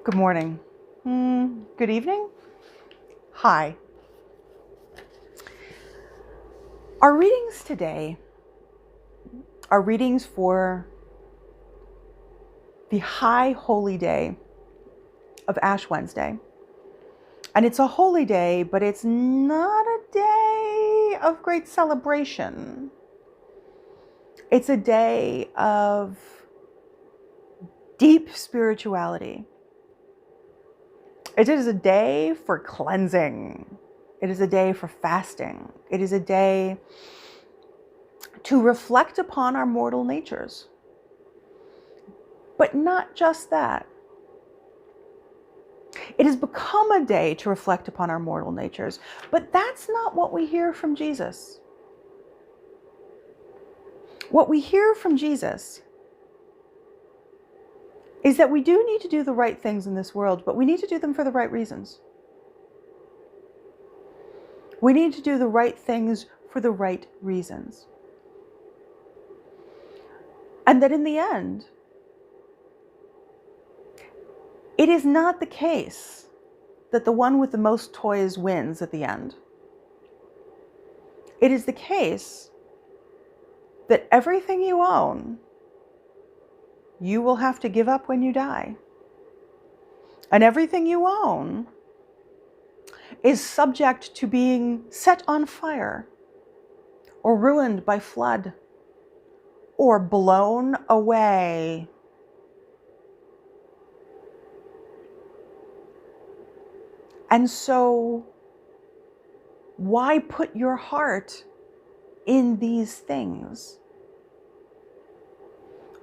Good morning. Good evening. Hi. Our readings today are readings for the High Holy Day of Ash Wednesday. And it's a holy day, but it's not a day of great celebration. It's a day of deep spirituality. It is a day for cleansing. It is a day for fasting. It is a day to reflect upon our mortal natures. But not just that. It has become a day to reflect upon our mortal natures, but that's not what we hear from Jesus. What we hear from Jesus is that we do need to do the right things in this world, but we need to do them for the right reasons. We need to do the right things for the right reasons. And that in the end, it is not the case that the one with the most toys wins at the end. It is the case that everything you own, you will have to give up when you die. And everything you own is subject to being set on fire or ruined by flood or blown away. And so, why put your heart in these things?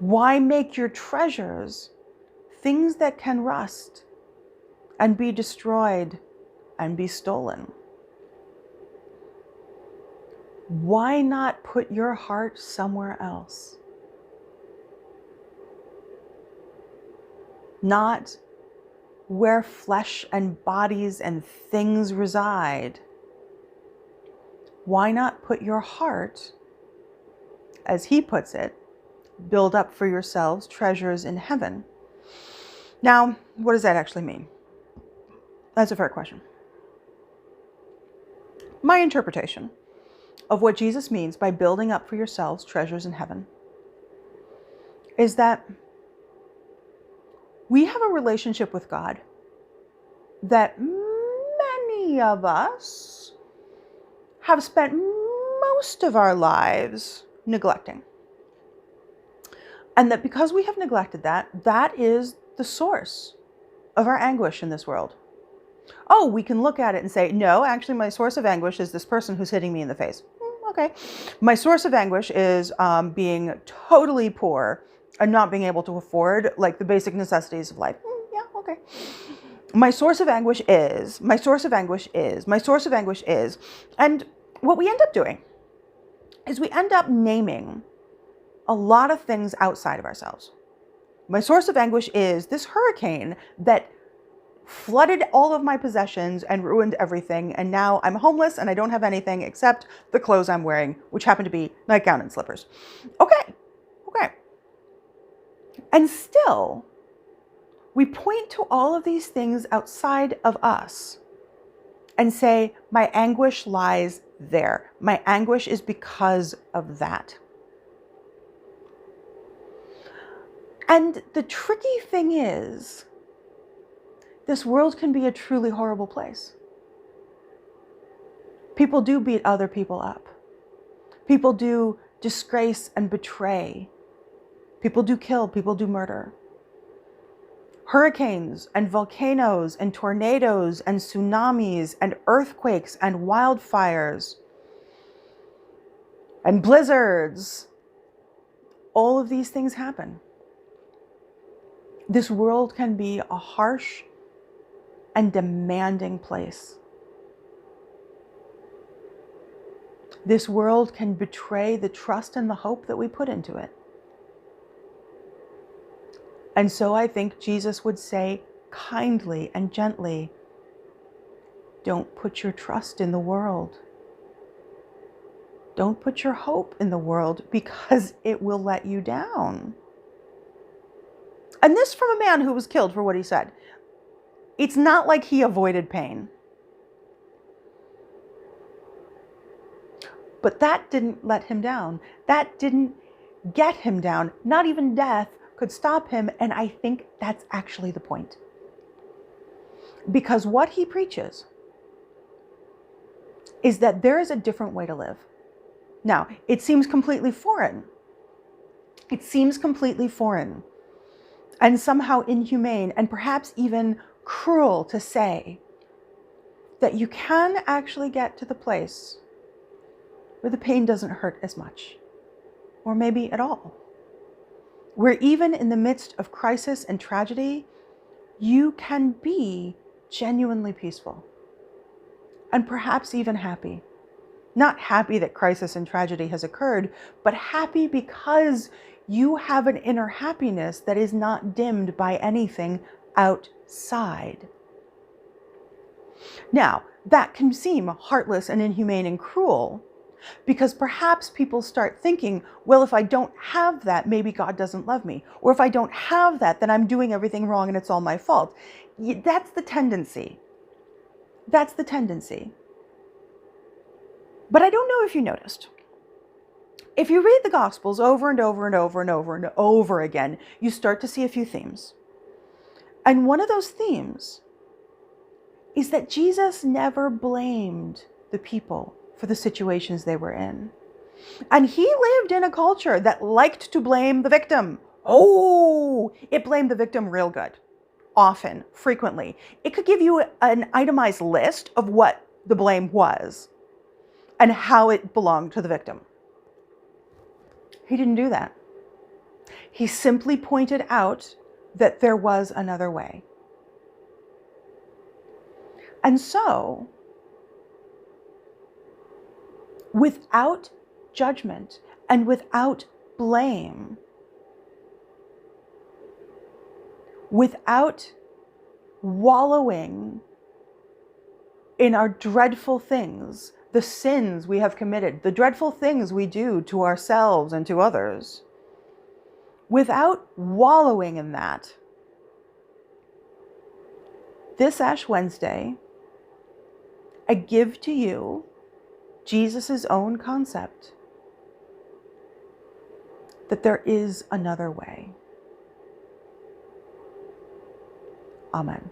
Why make your treasures things that can rust and be destroyed and be stolen? Why not put your heart somewhere else? Not where flesh and bodies and things reside. Why not put your heart, as he puts it, build up for yourselves treasures in heaven? Now, what does that actually mean? That's a fair question. My interpretation of what Jesus means by building up for yourselves treasures in heaven is that we have a relationship with God that many of us have spent most of our lives neglecting. And that because we have neglected that, that is the source of our anguish in this world. Oh, we can look at it and say, no, actually my source of anguish is this person who's hitting me in the face. Okay. My source of anguish is being totally poor and not being able to afford like the basic necessities of life. Yeah, okay. My source of anguish is, my source of anguish is, my source of anguish is. And what we end up doing is we end up naming a lot of things outside of ourselves. My source of anguish is this hurricane that flooded all of my possessions and ruined everything. And now I'm homeless and I don't have anything except the clothes I'm wearing, which happen to be nightgown and slippers. Okay. And still, we point to all of these things outside of us and say, my anguish lies there. My anguish is because of that. And the tricky thing is, this world can be a truly horrible place. People do beat other people up. People do disgrace and betray. People do kill, people do murder. Hurricanes and volcanoes and tornadoes and tsunamis and earthquakes and wildfires and blizzards. All of these things happen. This world can be a harsh and demanding place. This world can betray the trust and the hope that we put into it. And so I think Jesus would say kindly and gently, don't put your trust in the world. Don't put your hope in the world because it will let you down. And this from a man who was killed for what he said. It's not like he avoided pain. But that didn't let him down. That didn't get him down. Not even death could stop him. And I think that's actually the point. Because what he preaches is that there is a different way to live. Now, it seems completely foreign. It seems completely foreign and somehow inhumane and perhaps even cruel to say that you can actually get to the place where the pain doesn't hurt as much, or maybe at all. Where even in the midst of crisis and tragedy, you can be genuinely peaceful and perhaps even happy. Not happy that crisis and tragedy has occurred, but happy because you have an inner happiness that is not dimmed by anything outside. Now, that can seem heartless and inhumane and cruel, because perhaps people start thinking, well, if I don't have that, maybe God doesn't love me. Or if I don't have that, then I'm doing everything wrong and it's all my fault. That's the tendency. That's the tendency. But I don't know if you noticed. If you read the Gospels over and over and over and over and over again, you start to see a few themes. And one of those themes is that Jesus never blamed the people for the situations they were in. And he lived in a culture that liked to blame the victim. Oh, it blamed the victim real good. Often, frequently. It could give you an itemized list of what the blame was and how it belonged to the victim. He didn't do that. He simply pointed out that there was another way. And so, without judgment and without blame, without wallowing in our dreadful things, the sins we have committed, the dreadful things we do to ourselves and to others, without wallowing in that, this Ash Wednesday, I give to you Jesus' own concept that there is another way. Amen.